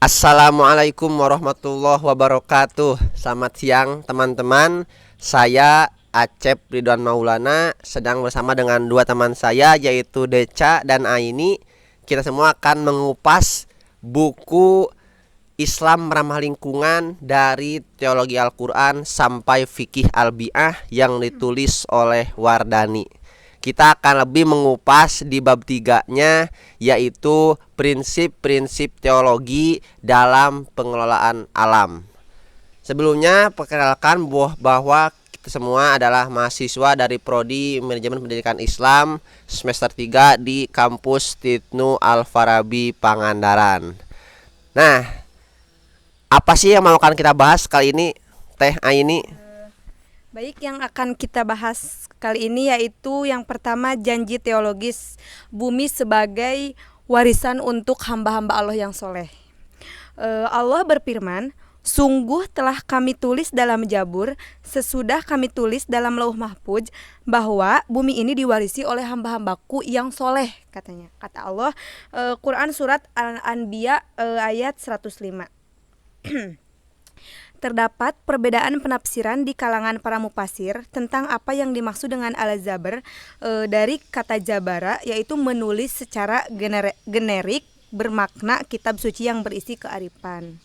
Assalamualaikum warahmatullahi wabarakatuh. Selamat siang teman-teman. Saya Acep Ridwan Maulana sedang bersama dengan dua teman saya yaitu Deca dan Aini. Kita semua akan mengupas buku Islam Ramah Lingkungan dari Teologi Al-Quran sampai Fikih Al-Bi'ah yang ditulis oleh Wardani. Kita akan lebih mengupas di bab 3-nya, yaitu prinsip-prinsip teologi dalam pengelolaan alam. Sebelumnya perkenalkan bahwa kita semua adalah mahasiswa dari Prodi Manajemen Pendidikan Islam semester 3 di kampus Titnu Al-Farabi Pangandaran. Nah, apa sih yang mau akan kita bahas kali ini, Teh Aini? Baik, yang akan kita bahas kali ini yaitu yang pertama janji teologis bumi sebagai warisan untuk hamba-hamba Allah yang soleh. Allah berfirman, sungguh telah kami tulis dalam Jabur, sesudah kami tulis dalam Lauh Mahfuz bahwa bumi ini diwarisi oleh hamba-hambaku yang soleh, katanya. Kata Allah, Quran surat Al-Anbiya ayat 105. Terdapat perbedaan penafsiran di kalangan para mufasir tentang apa yang dimaksud dengan al-jabr dari kata jabara, yaitu menulis secara generik bermakna kitab suci yang berisi kearifan.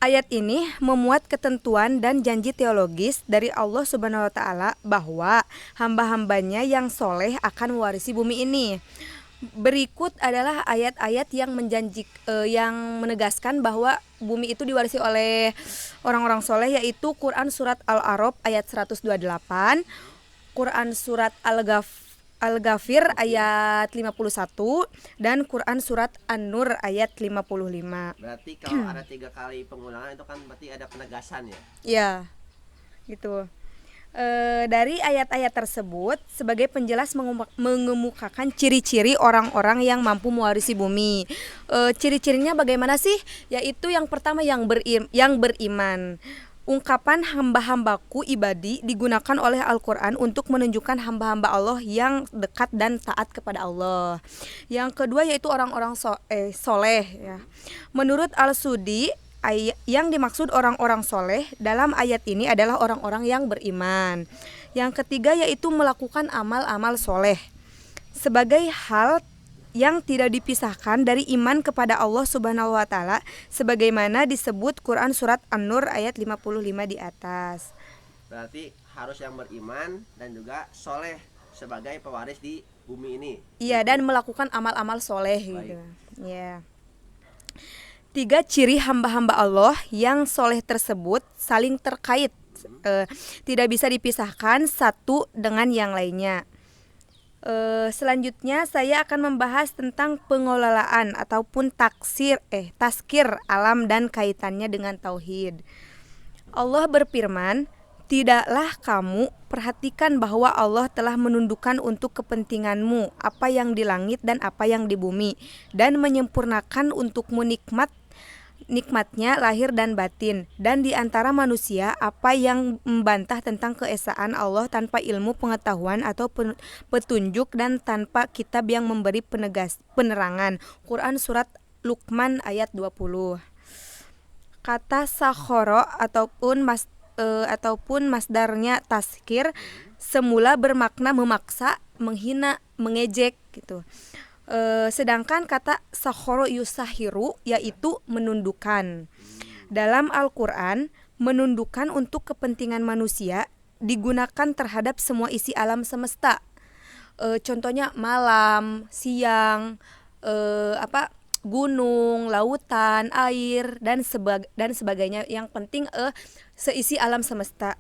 Ayat ini memuat ketentuan dan janji teologis dari Allah Subhanahu wa taala bahwa hamba-hambanya yang soleh akan mewarisi bumi ini. Berikut adalah ayat-ayat yang yang menegaskan bahwa bumi itu diwarisi oleh orang-orang soleh, yaitu Quran surat Al-A'raf ayat 128, Quran surat Al-Ghafir ayat 51, dan Quran surat An-Nur ayat 55. Berarti kalau ada 3 kali pengulangan itu kan berarti ada penegasan ya? Ya, gitu. Dari ayat-ayat tersebut sebagai penjelas mengemukakan ciri-ciri orang-orang yang mampu mewarisi bumi. Ciri-cirinya bagaimana sih? Yaitu yang pertama yang beriman. Ungkapan hamba-hambaku ibadi digunakan oleh Al-Quran untuk menunjukkan hamba-hamba Allah yang dekat dan taat kepada Allah. Yang kedua yaitu orang-orang soleh ya. Menurut Al-Sudi, yang dimaksud orang-orang soleh dalam ayat ini adalah orang-orang yang beriman. Yang ketiga yaitu melakukan amal-amal soleh sebagai hal yang tidak dipisahkan dari iman kepada Allah Subhanahu wa taala, sebagaimana disebut Quran surat An-Nur ayat 55 di atas. Berarti harus yang beriman dan juga soleh sebagai pewaris di bumi ini. Iya, dan melakukan amal-amal soleh gitu. Ya. 3 ciri hamba-hamba Allah yang soleh tersebut saling terkait, tidak bisa dipisahkan satu dengan yang lainnya. Selanjutnya saya akan membahas tentang pengelolaan ataupun tazkir alam dan kaitannya dengan tauhid. Allah berfirman, tidaklah kamu perhatikan bahwa Allah telah menundukkan untuk kepentinganmu apa yang di langit dan apa yang di bumi, dan menyempurnakan untukmu nikmatnya lahir dan batin, dan di antara manusia apa yang membantah tentang keesaan Allah tanpa ilmu pengetahuan atau petunjuk dan tanpa kitab yang memberi penerangan. Quran surat Luqman ayat 20. Kata sakhoro ataupun masdarnya tazkir semula bermakna memaksa, menghina, mengejek gitu. Sedangkan kata sakhoro yusahiru yaitu menundukkan. Dalam Al-Quran, menundukkan untuk kepentingan manusia digunakan terhadap semua isi alam semesta. Contohnya malam, siang, gunung, lautan, air dan sebagainya. Yang penting seisi alam semesta.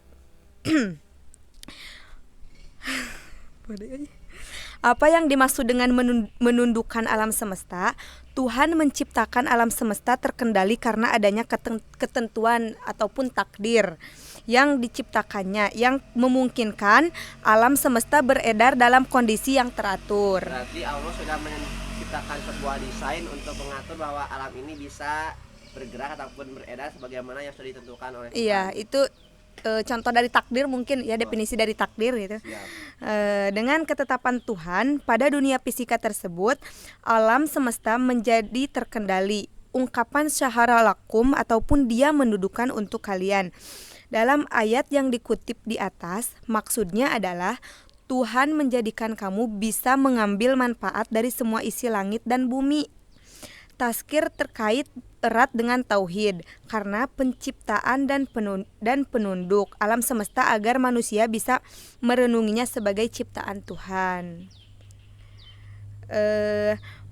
Apa yang dimaksud dengan menundukkan alam semesta? Tuhan menciptakan alam semesta terkendali karena adanya ketentuan ataupun takdir yang diciptakannya, yang memungkinkan alam semesta beredar dalam kondisi yang teratur. Berarti Allah sudah menciptakan sebuah desain untuk mengatur bahwa alam ini bisa bergerak ataupun beredar sebagaimana yang sudah ditentukan oleh Tuhan. Iya, itu contoh dari takdir mungkin ya, definisi dari takdir gitu. Dengan ketetapan Tuhan pada dunia fisika tersebut, alam semesta menjadi terkendali. Ungkapan syahara lakum ataupun dia mendudukan untuk kalian. Dalam ayat yang dikutip di atas, maksudnya adalah Tuhan menjadikan kamu bisa mengambil manfaat dari semua isi langit dan bumi. Tazkir terkait erat dengan tauhid karena penciptaan dan penunduk alam semesta agar manusia bisa merenunginya sebagai ciptaan Tuhan.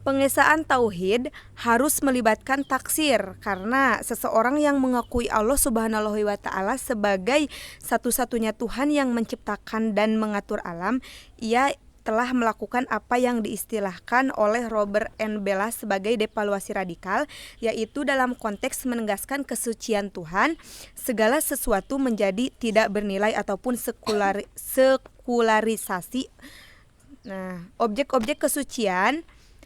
Pengesaan tauhid harus melibatkan taksir karena seseorang yang mengakui Allah Subhanahu wa taala sebagai satu-satunya Tuhan yang menciptakan dan mengatur alam, ia telah melakukan apa yang diistilahkan oleh Robert N. Bella sebagai devaluasi radikal, yaitu dalam konteks menegaskan kesucian Tuhan, segala sesuatu menjadi tidak bernilai ataupun sekularisasi. Nah, objek-objek kesucian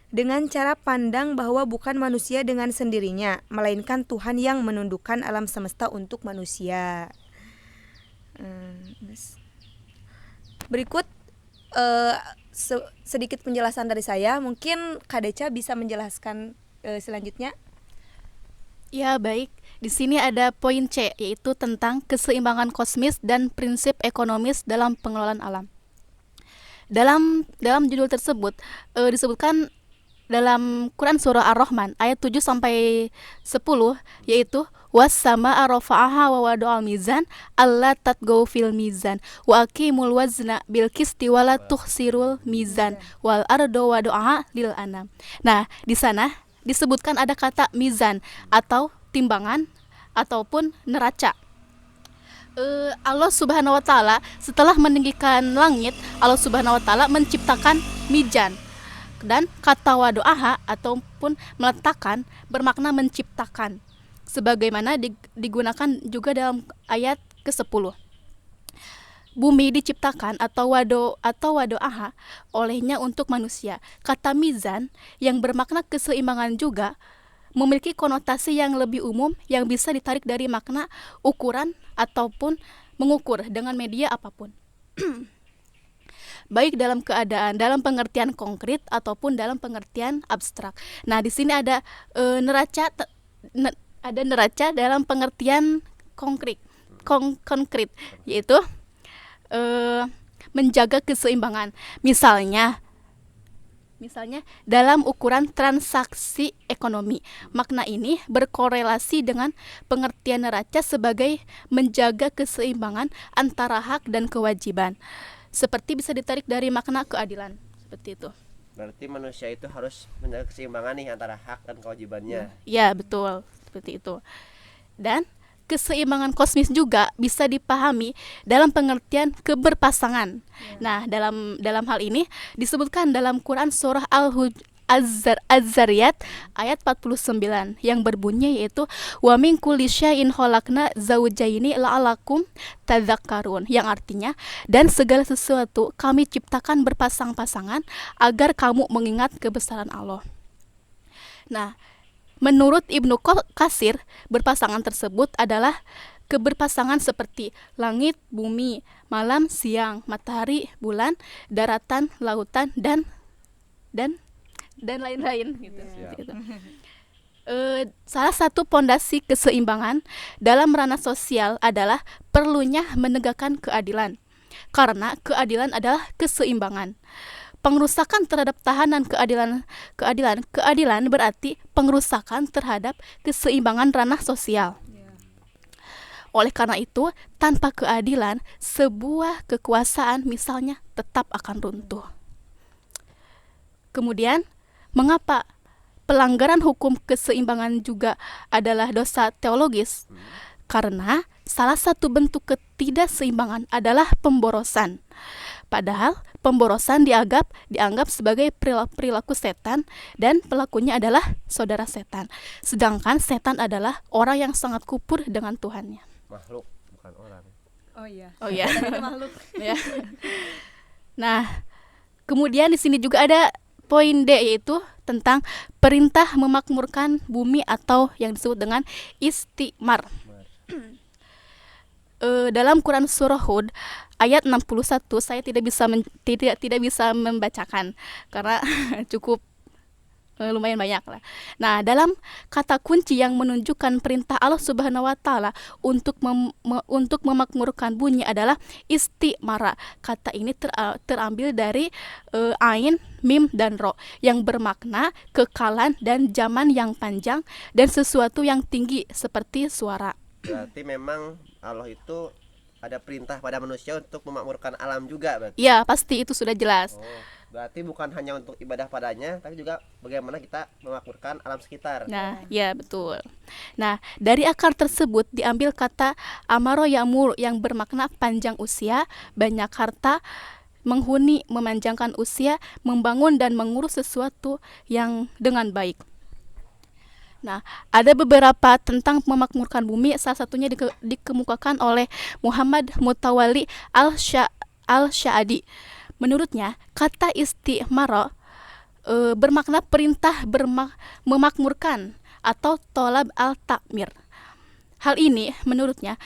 dengan cara pandang bahwa bukan manusia dengan sendirinya, melainkan Tuhan yang menundukkan alam semesta untuk manusia. Berikut sedikit penjelasan dari saya. Mungkin Kak Deca bisa menjelaskan selanjutnya. Ya, baik. Di sini ada poin C, yaitu tentang keseimbangan kosmis dan prinsip ekonomis dalam pengelolaan alam. Dalam judul tersebut disebutkan dalam Quran surah Ar-Rahman ayat 7 sampai 10, yaitu was-samaa rafa'aha wa wada'al mizan alla tatghaw fil mizan wa aqimul wazna bil qisti wa la tukhsirul mizan wal arda wada'aha lil anam. Nah, di sana disebutkan ada kata mizan atau timbangan ataupun neraca. Allah Subhanahu wa taala setelah meninggikan langit, Allah Subhanahu wa taala menciptakan mizan. Dan kata wado'aha ataupun meletakkan bermakna menciptakan, sebagaimana digunakan juga dalam ayat ke-10. Bumi diciptakan atau wado'aha olehnya untuk manusia. Kata mizan yang bermakna keseimbangan juga memiliki konotasi yang lebih umum yang bisa ditarik dari makna ukuran ataupun mengukur dengan media apapun. Baik dalam dalam pengertian konkret ataupun dalam pengertian abstrak. Nah, di sini ada neraca dalam pengertian konkret, yaitu menjaga keseimbangan. Misalnya dalam ukuran transaksi ekonomi. Makna ini berkorelasi dengan pengertian neraca sebagai menjaga keseimbangan antara hak dan kewajiban. Seperti bisa ditarik dari makna keadilan, seperti itu. Berarti manusia itu harus menjaga keseimbangan nih antara hak dan kewajibannya. Ya, betul, seperti itu. Dan keseimbangan kosmis juga bisa dipahami dalam pengertian keberpasangan. Nah, dalam hal ini disebutkan dalam Quran surah Az-Zariyat ayat 49 yang berbunyi yaitu wa min kulli syai'in khalaqna zawjaini la'alakum tadzakkarun, yang artinya dan segala sesuatu kami ciptakan berpasang-pasangan agar kamu mengingat kebesaran Allah. Nah, menurut Ibnu Katsir, berpasangan tersebut adalah keberpasangan seperti langit, bumi, malam, siang, matahari, bulan, daratan, lautan dan lain-lain gitu. Salah satu pondasi keseimbangan dalam ranah sosial adalah perlunya menegakkan keadilan. Karena keadilan adalah keseimbangan. Pengrusakan terhadap tahanan keadilan berarti pengrusakan terhadap keseimbangan ranah sosial. Oleh karena itu, tanpa keadilan, sebuah kekuasaan misalnya tetap akan runtuh. Kemudian, mengapa pelanggaran hukum keseimbangan juga adalah dosa teologis? Karena salah satu bentuk ketidakseimbangan adalah pemborosan. Padahal pemborosan dianggap sebagai perilaku setan dan pelakunya adalah saudara setan. Sedangkan setan adalah orang yang sangat kufur dengan Tuhannya. Makhluk, bukan orang. Oh iya. Makhluk. Ya. Nah, kemudian di sini juga ada poin D, yaitu tentang perintah memakmurkan bumi atau yang disebut dengan istimar. dalam Quran surah Hud ayat 61 saya tidak bisa membacakan karena cukup lumayan banyak lah. Nah, dalam kata kunci yang menunjukkan perintah Allah Subhanahu wa taala untuk memakmurkan bunyi adalah istimara. Kata ini terambil dari ain, mim dan ro yang bermakna kekalan dan zaman yang panjang dan sesuatu yang tinggi seperti suara. Berarti memang Allah itu ada perintah pada manusia untuk memakmurkan alam juga berarti. Ya, pasti itu sudah jelas. Berarti bukan hanya untuk ibadah padanya, tapi juga bagaimana kita memakmurkan alam sekitar. Nah, ya betul. Nah, dari akar tersebut diambil kata amaro yamur yang bermakna panjang usia, banyak harta, menghuni, memanjangkan usia, membangun dan mengurus sesuatu yang dengan baik. Nah, ada beberapa tentang memakmurkan bumi, salah satunya dikemukakan oleh Muhammad Mutawalli al-Sya'adi. Menurutnya, kata istimara bermakna perintah memakmurkan atau tolab al-takmir. Hal ini menurutnya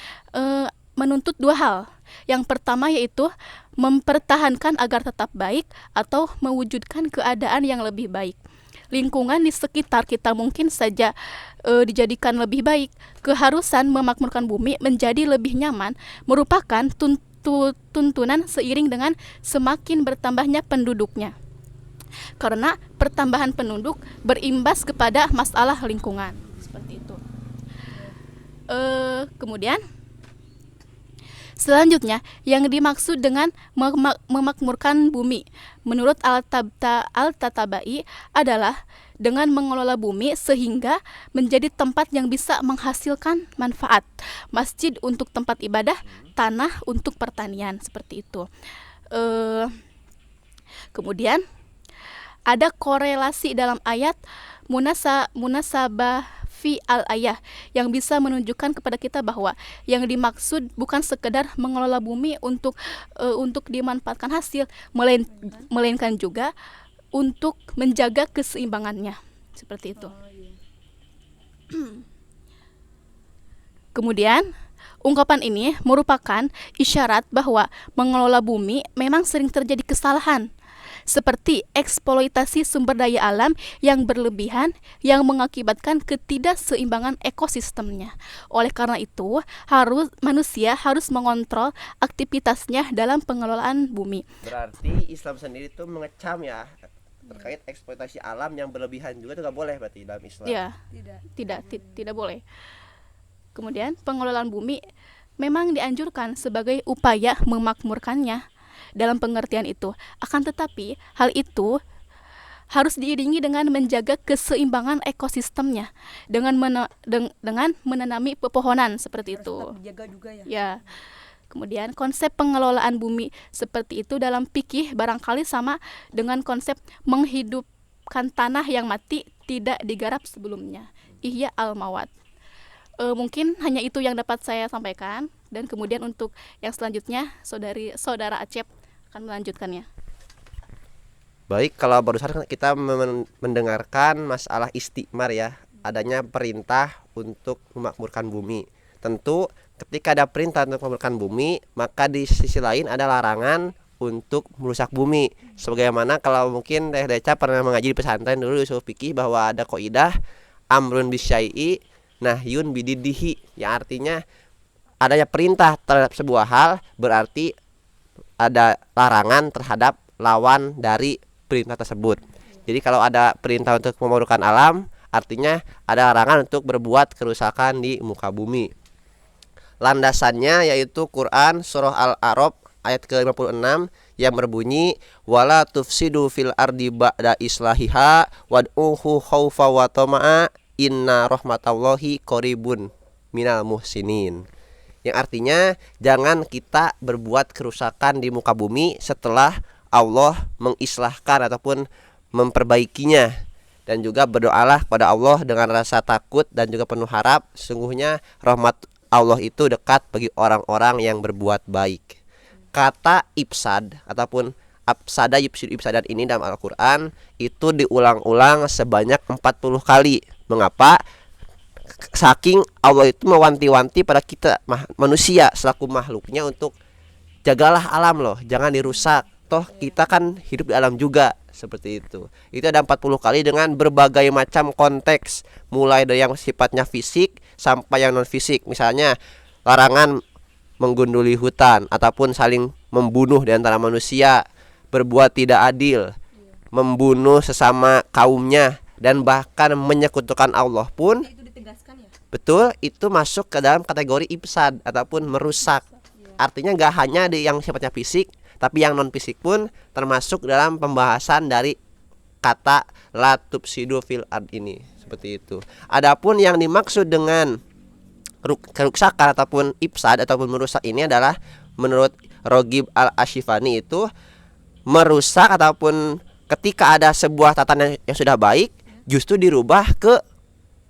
menuntut dua hal. Yang pertama yaitu mempertahankan agar tetap baik atau mewujudkan keadaan yang lebih baik. Lingkungan di sekitar kita mungkin saja dijadikan lebih baik. Keharusan memakmurkan bumi menjadi lebih nyaman merupakan tuntunan seiring dengan semakin bertambahnya penduduknya. Karena pertambahan penduduk berimbas kepada masalah lingkungan. Seperti itu. Kemudian selanjutnya yang dimaksud dengan memakmurkan bumi menurut Al-Tatabai adalah dengan mengelola bumi sehingga menjadi tempat yang bisa menghasilkan manfaat. Masjid untuk tempat ibadah, tanah untuk pertanian, seperti itu. Kemudian ada korelasi dalam ayat munasabah fi al-ayah yang bisa menunjukkan kepada kita bahwa yang dimaksud bukan sekedar mengelola bumi untuk dimanfaatkan hasil, melainkan juga untuk menjaga keseimbangannya, seperti itu. Kemudian ungkapan ini merupakan isyarat bahwa mengelola bumi memang sering terjadi kesalahan, seperti eksploitasi sumber daya alam yang berlebihan yang mengakibatkan ketidakseimbangan ekosistemnya. Oleh karena itu, manusia harus mengontrol aktivitasnya dalam pengelolaan bumi. Berarti Islam sendiri itu mengecam ya terkait eksploitasi alam yang berlebihan juga itu nggak boleh berarti dalam Islam. Ya, tidak boleh. Kemudian pengelolaan bumi memang dianjurkan sebagai upaya memakmurkannya dalam pengertian itu. Akan tetapi hal itu harus diiringi dengan menjaga keseimbangan ekosistemnya dengan menanami pepohonan seperti itu. Tetap dijaga juga ya. Ya. Kemudian konsep pengelolaan bumi seperti itu dalam fikih barangkali sama dengan konsep menghidupkan tanah yang mati tidak digarap sebelumnya. Ihya al-mawat. Mungkin hanya itu yang dapat saya sampaikan, dan kemudian untuk yang selanjutnya saudara Acep akan melanjutkannya. Baik, kalau barusan kita mendengarkan masalah istimar ya, adanya perintah untuk memakmurkan bumi. Tentu ketika ada perintah untuk memakmurkan bumi, maka di sisi lain ada larangan untuk merusak bumi. Sebagaimana kalau mungkin Teh Deca pernah mengaji di pesantren dulu di usul fikih bahwa ada kaidah amrun bisyai'i nahyun bididihi, yang artinya adanya perintah terhadap sebuah hal berarti ada larangan terhadap lawan dari perintah tersebut. Jadi kalau ada perintah untuk memakmurkan alam, artinya ada larangan untuk berbuat kerusakan di muka bumi. Landasannya yaitu Quran surah Al-A'raf ayat ke-56 yang berbunyi wala tufsidu fil ardi ba'da islahiha wad'uhu khaufa wa tama'a inna rahmatallahi qaribun minal muhsinin. Yang artinya jangan kita berbuat kerusakan di muka bumi setelah Allah mengislahkan ataupun memperbaikinya, dan juga berdoalah kepada Allah dengan rasa takut dan juga penuh harap, sungguhnya rahmat Allah itu dekat bagi orang-orang yang berbuat baik. Kata ifsad ataupun afsada yufsidu ifsadan ini dalam Al-Quran itu diulang-ulang sebanyak 40 kali. Mengapa? saking Allah itu mewanti-wanti pada kita manusia selaku makhluknya untuk jagalah alam loh, jangan dirusak. Toh kita kan hidup di alam juga, seperti itu. Itu ada 40 kali dengan berbagai macam konteks, mulai dari yang sifatnya fisik sampai yang non fisik. Misalnya larangan menggunduli hutan ataupun saling membunuh di antara manusia, berbuat tidak adil, membunuh sesama kaumnya, dan bahkan menyekutukan Allah pun Itu ditegaskan ya. betul, itu masuk ke dalam kategori ifsad ataupun merusak. Artinya gak hanya di yang sifatnya fisik, tapi yang non fisik pun termasuk dalam pembahasan dari kata la tufsidu fil ard ini, seperti itu. Adapun yang dimaksud dengan kerusakan ataupun ifsad ataupun merusak ini adalah menurut Rogib al-Ashifani itu merusak ataupun ketika ada sebuah tatanan yang sudah baik justru dirubah ke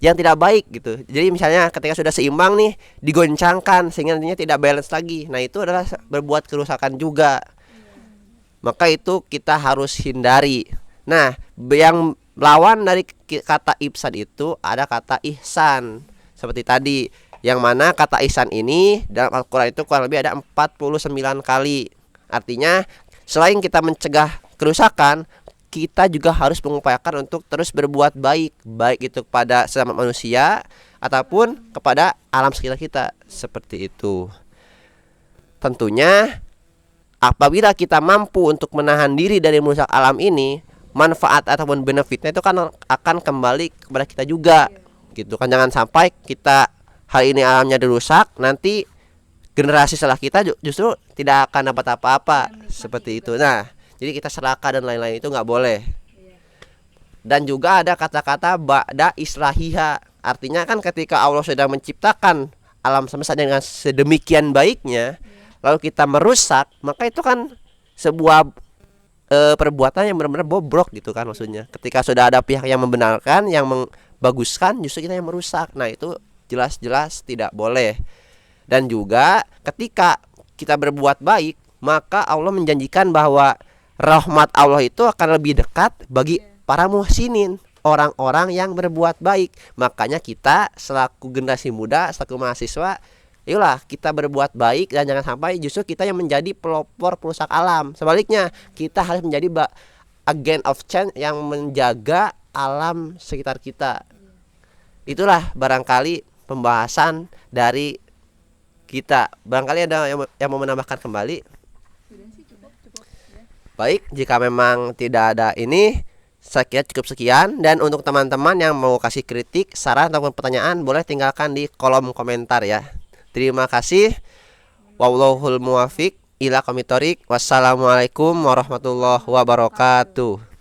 yang tidak baik gitu. Jadi misalnya ketika sudah seimbang nih digoncangkan sehingga nantinya tidak balance lagi. Nah, itu adalah berbuat kerusakan juga. Maka itu kita harus hindari. Nah, yang lawan dari kata ifsad itu ada kata ihsan. Seperti tadi, yang mana kata ihsan ini dalam Al-Qur'an itu kurang lebih ada 49 kali. Artinya selain kita mencegah kerusakan, kita juga harus mengupayakan untuk terus berbuat baik, baik itu kepada sesama manusia ataupun kepada alam sekitar kita, seperti itu. Tentunya apabila kita mampu untuk menahan diri dari merusak alam ini, manfaat ataupun benefitnya itu kan akan kembali kepada kita juga, gitu kan. Jangan sampai kita hari ini alamnya dirusak, nanti generasi setelah kita justru tidak akan dapat apa-apa, seperti itu. Nah, jadi kita serakah dan lain-lain itu nggak boleh. Dan juga ada kata-kata ba'da islahiha. Artinya kan ketika Allah sedang menciptakan alam semesta dengan sedemikian baiknya, lalu kita merusak, maka itu kan sebuah perbuatan yang benar-benar bobrok gitu kan maksudnya. Ketika sudah ada pihak yang membenarkan, yang membaguskan, justru kita yang merusak. Nah, itu jelas-jelas tidak boleh. Dan juga ketika kita berbuat baik, maka Allah menjanjikan bahwa rahmat Allah itu akan lebih dekat bagi para muhsinin, orang-orang yang berbuat baik. Makanya kita selaku generasi muda, selaku mahasiswa, ayolah kita berbuat baik dan jangan sampai justru kita yang menjadi pelopor perusak alam. Sebaliknya, kita harus menjadi agent of change yang menjaga alam sekitar kita. Itulah barangkali pembahasan dari kita. Barangkali ada yang mau menambahkan kembali. Baik, jika memang tidak ada ini, saya kira cukup sekian. Dan untuk teman-teman yang mau kasih kritik, saran ataupun pertanyaan, boleh tinggalkan di kolom komentar ya. Terima kasih. Wallahul muwafiq ila aqwamit thoriq. Wassalamualaikum warahmatullahi wabarakatuh.